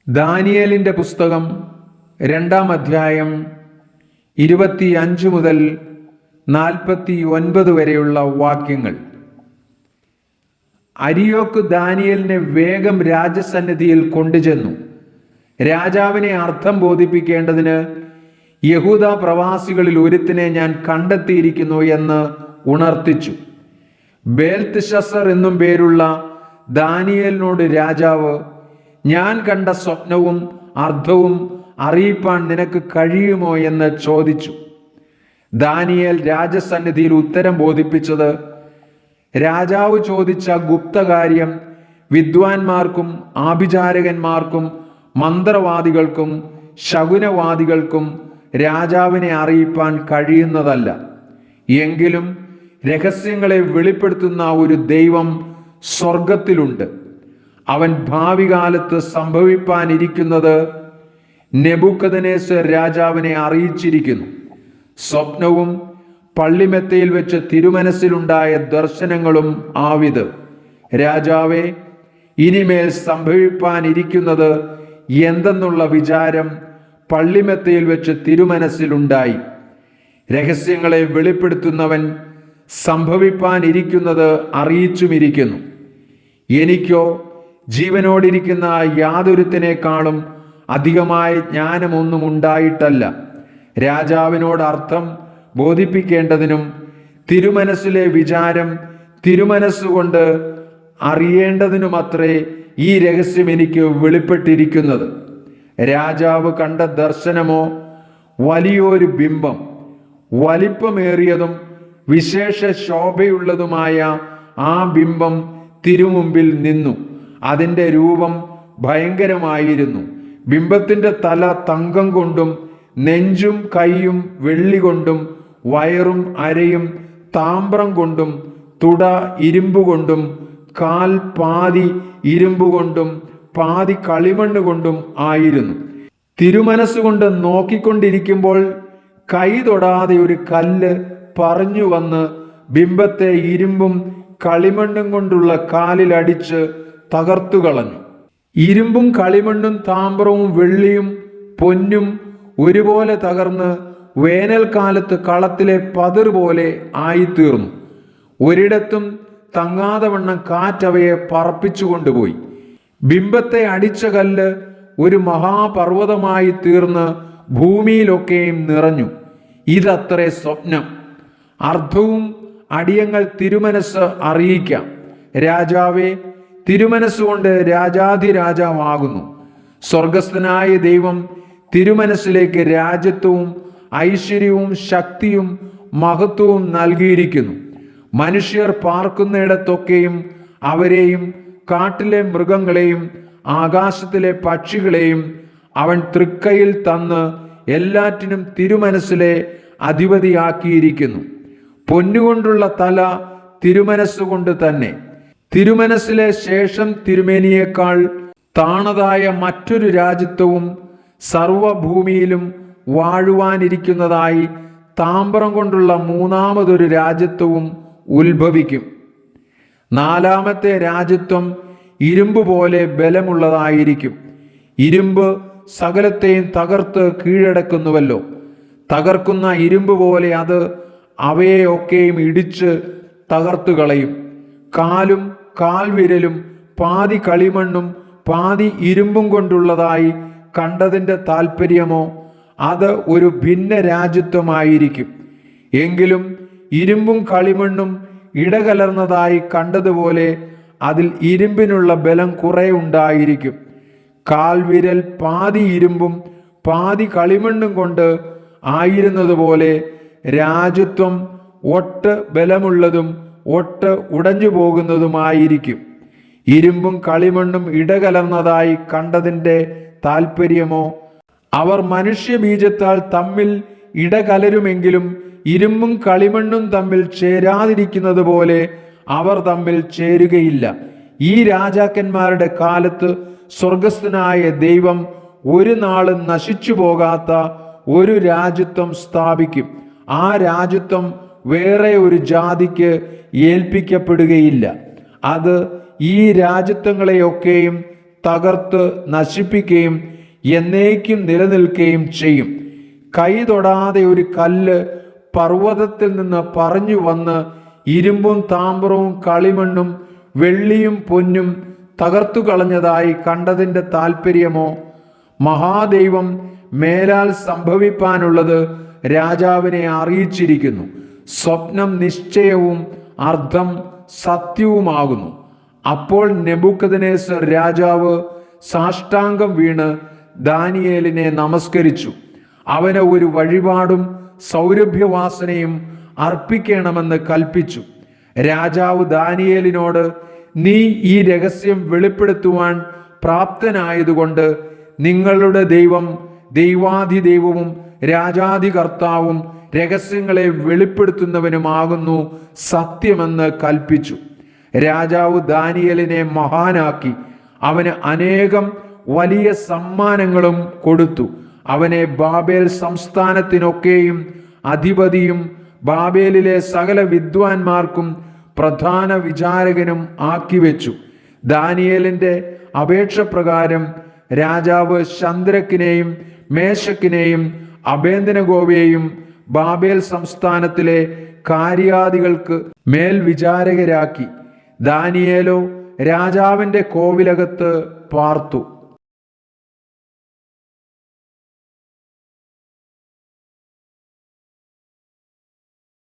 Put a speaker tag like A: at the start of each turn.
A: ദാനിയേലിൻ്റെ പുസ്തകം 2-ാം അധ്യായം 25 മുതൽ 49 വരെയുള്ള വാക്യങ്ങൾ. അരിയോക്ക് ദാനിയേലിനെ വേഗം രാജസന്നിധിയിൽ കൊണ്ടുചെന്നു. രാജാവിനെ അർത്ഥം ബോധിപ്പിക്കേണ്ടതിന് യഹൂദ പ്രവാസികളിൽ ഒരുത്തിനെ ഞാൻ കണ്ടെത്തിയിരിക്കുന്നു എന്ന് ഉണർത്തിച്ചു. ബേൽത്ശസ്സർ എന്നും പേരുള്ള ദാനിയേലിനോട് രാജാവ്, ഞാൻ കണ്ട സ്വപ്നവും അർത്ഥവും അറിയിപ്പാൻ നിനക്ക് കഴിയുമോ എന്ന് ചോദിച്ചു. ദാനിയേൽ രാജസന്നിധിയിൽ ഉത്തരം ബോധിപ്പിച്ചത്, രാജാവ് ചോദിച്ച ഗുപ്തകാര്യം വിദ്വാൻമാർക്കും ആഭിചാരകന്മാർക്കും മന്ത്രവാദികൾക്കും ശകുനവാദികൾക്കും രാജാവിനെ അറിയിപ്പാൻ കഴിയുന്നതല്ല. എങ്കിലും രഹസ്യങ്ങളെ വെളിപ്പെടുത്തുന്ന ഒരു ദൈവം സ്വർഗത്തിലുണ്ട്. അവൻ ഭാവി കാലത്ത് സംഭവിപ്പാനിരിക്കുന്നത് നെബൂഖദ്നേസർ രാജാവിനെ അറിയിച്ചിരിക്കുന്നു. സ്വപ്നവും പള്ളിമെത്തയിൽ വെച്ച് തിരുമനസ്സിലുണ്ടായ ദർശനങ്ങളും ആവിത്. രാജാവേ, ഇനിമേൽ സംഭവിപ്പാനിരിക്കുന്നത് എന്തെന്നുള്ള വിചാരം പള്ളിമെത്തയിൽ വെച്ച് തിരുമനസ്സിലുണ്ടായി. രഹസ്യങ്ങളെ വെളിപ്പെടുത്തുന്നവൻ സംഭവിപ്പാനിരിക്കുന്നത് അറിയിച്ചുമിരിക്കുന്നു. എനിക്കോ ജീവനോടിരിക്കുന്ന യാതൊരുത്തിനേക്കാളും അധികമായ ജ്ഞാനമൊന്നും ഉണ്ടായിട്ടല്ല. രാജാവിനോട് അർത്ഥം ബോധിപ്പിക്കേണ്ടതിനും തിരുമനസ്സിലെ വിചാരം തിരുമനസ്സുകൊണ്ട് അറിയേണ്ടതിനുമത്രേ ഈ രഹസ്യം എനിക്ക് വെളിപ്പെട്ടിരിക്കുന്നത്. രാജാവ് കണ്ട ദർശനമോ വലിയൊരു ബിംബം, വലിപ്പമേറിയതും വിശേഷ ശോഭയുള്ളതുമായ ആ ബിംബം തിരുമുമ്പിൽ നിന്നു. അതിൻ്റെ രൂപം ഭയങ്കരമായിരുന്നു. ബിംബത്തിൻ്റെ തല തങ്കം കൊണ്ടും നെഞ്ചും കൈയും വെള്ളി കൊണ്ടും വയറും അരയും താമ്രം കൊണ്ടും തുട ഇരുമ്പുകൊണ്ടും കാൽ പാതി ഇരുമ്പുകൊണ്ടും പാതി കളിമണ്ണ് കൊണ്ടും ആയിരുന്നു. തിരുമനസ്സുകൊണ്ട് നോക്കിക്കൊണ്ടിരിക്കുമ്പോൾ കൈ തൊടാതെ ഒരു കല്ല് പറഞ്ഞു വന്ന് ബിംബത്തെ ഇരുമ്പും കളിമണ്ണും കൊണ്ടുള്ള കാലിലടിച്ച് തകർത്തു കളഞ്ഞു. ഇരുമ്പും കളിമണ്ണും താമ്രവും വെള്ളിയും പൊന്നും ഒരുപോലെ തകർന്ന് വേനൽക്കാലത്ത് കളത്തിലെ പതിർ പോലെ ആയിത്തീർന്നു. ഒരിടത്തും തങ്ങാതെ വണ്ണം കാറ്റവയെ പറപ്പിച്ചു കൊണ്ടുപോയി. ബിംബത്തെ അടിച്ച കല്ല് ഒരു മഹാപർവ്വതമായി തീർന്ന് ഭൂമിയിലൊക്കെയും നിറഞ്ഞു. ഇതത്രേ സ്വപ്നം. അർത്ഥവും അടിയങ്ങൾ തിരുമനസ് അറിയിക്കാം. രാജാവേ, തിരുമനസ്സുകൊണ്ട് രാജാധിരാജാവാകുന്നു. സ്വർഗസ്ഥനായ ദൈവം തിരുമനസ്സിലേക്ക് രാജ്യത്വവും ഐശ്വര്യവും ശക്തിയും മഹത്വവും നൽകിയിരിക്കുന്നു. മനുഷ്യർ പാർക്കുന്നിടത്തൊക്കെയും അവരെയും കാട്ടിലെ മൃഗങ്ങളെയും ആകാശത്തിലെ പക്ഷികളെയും അവൻ തൃക്കൈയിൽ തന്ന് എല്ലാറ്റിനും തിരുമനസ്സിലെ അധിപതിയാക്കിയിരിക്കുന്നു. പൊന്നുകൊണ്ടുള്ള തല തിരുമനസ്സുകൊണ്ട് തന്നെ. തിരുമനസ്സിലെ ശേഷം തിരുമേനിയേക്കാൾ താണതായ മറ്റൊരു രാജ്യത്വവും സർവഭൂമിയിലും വാഴുവാനിരിക്കുന്നതായി താമ്രം കൊണ്ടുള്ള മൂന്നാമതൊരു രാജ്യത്വവും ഉത്ഭവിക്കും. നാലാമത്തെ രാജ്യത്വം ഇരുമ്പ് പോലെ ബലമുള്ളതായിരിക്കും. ഇരുമ്പ് സകലത്തെയും തകർത്ത് കീഴടക്കുന്നുവല്ലോ. തകർക്കുന്ന ഇരുമ്പ് പോലെ അത് അവയെയൊക്കെയും ഇടിച്ച് തകർത്തു കളയും. കാലും കാൽവിരലും പാതി കളിമണ്ണും പാതി ഇരുമ്പും കൊണ്ടുള്ളതായി കണ്ടതിൻ്റെ താല്പര്യമോ അത് ഒരു ഭിന്ന രാജ്യത്വമായിരിക്കും. എങ്കിലും ഇരുമ്പും കളിമണ്ണും ഇടകലർന്നതായി കണ്ടതുപോലെ അതിൽ ഇരുമ്പിനുള്ള ബലം കുറെ ഉണ്ടായിരിക്കും. കാൽവിരൽ പാതി ഇരുമ്പും പാതി കളിമണ്ണും കൊണ്ട് ആയിരുന്നതുപോലെ രാജ്യത്വം ഒട്ട് ബലമുള്ളതും ഒട്ട് ഉടഞ്ഞു പോകുന്നതുമായിരിക്കും. ഇരുമ്പും കളിമണ്ണും ഇടകലർന്നതായി കണ്ടതിൻ്റെ താല്പര്യമോ അവർ മനുഷ്യബീജത്താൽ തമ്മിൽ ഇടകലരുമെങ്കിലും ഇരുമ്പും കളിമണ്ണും തമ്മിൽ ചേരാതിരിക്കുന്നത് പോലെ അവർ തമ്മിൽ ചേരുകയില്ല. ഈ രാജാക്കന്മാരുടെ കാലത്ത് സ്വർഗസ്ഥനായ ദൈവം ഒരു നാളും നശിച്ചു പോകാത്ത ഒരു രാജ്യത്വം സ്ഥാപിക്കും. ആ രാജ്യത്വം വേറെ ഒരു ജാതിക്ക് ഏൽപ്പിക്കപ്പെടുകയില്ല. അത് ഈ രാജ്യത്വങ്ങളെയൊക്കെയും തകർത്ത് നശിപ്പിക്കുകയും എന്നേക്കും നിലനിൽക്കുകയും ചെയ്യും. കൈ തൊടാതെ ഒരു കല്ല് പർവ്വതത്തിൽ നിന്ന് പറഞ്ഞു വന്ന് ഇരുമ്പും താമ്രവും കളിമണ്ണും വെള്ളിയും പൊന്നും തകർത്തു കളഞ്ഞതായി കണ്ടതിൻ്റെ താല്പര്യമോ? മഹാദൈവം മേലാൽ സംഭവിപ്പാനുള്ളത് രാജാവിനെ അറിയിച്ചിരിക്കുന്നു. സ്വപ്നം നിശ്ചയവും അർത്ഥം സത്യവുമാകുന്നു. അപ്പോൾ നെബൂഖദ്നേസർ രാജാവ് സാഷ്ടാംഗം വീണ് ദാനിയേലിനെ നമസ്കരിച്ചു. അവന് ഒരു വഴിപാടും സൗരഭ്യവാസനയും അർപ്പിക്കണമെന്ന് കൽപ്പിച്ചു. രാജാവ് ദാനിയേലിനോട്, നീ ഈ രഹസ്യം വെളിപ്പെടുത്തുവാൻ പ്രാപ്തനായതുകൊണ്ട് നിങ്ങളുടെ ദൈവം ദൈവാധിദൈവവും രാജാധികർത്താവും രഹസ്യങ്ങളെ വെളിപ്പെടുത്തുന്നവനുമാകുന്നു സത്യമെന്ന് കൽപ്പിച്ചു. രാജാവ് ദാനിയേലിനെ മഹാനാക്കി അവന് അനേകം വലിയ സമ്മാനങ്ങളും കൊടുത്തു. അവനെ ബാബേൽ സംസ്ഥാനത്തിനൊക്കെയും അധിപതിയും ബാബേലിലെ സകല വിദ്വാൻമാർക്കും പ്രധാന വിചാരകനും ആക്കി വെച്ചു. ദാനിയേലിന്റെ അപേക്ഷ പ്രകാരം രാജാവ് ശദ്രക്കിനെയും മേശക്കിനെയും അബേദ്നെഗോവയെയും ബാബേൽ സംസ്ഥാനത്തിലെ കാര്യാദികൾക്ക് മേൽവിചാരകരാക്കി. ദാനിയേലോ രാജാവിന്റെ കോവിലകത്ത് പാർത്തു.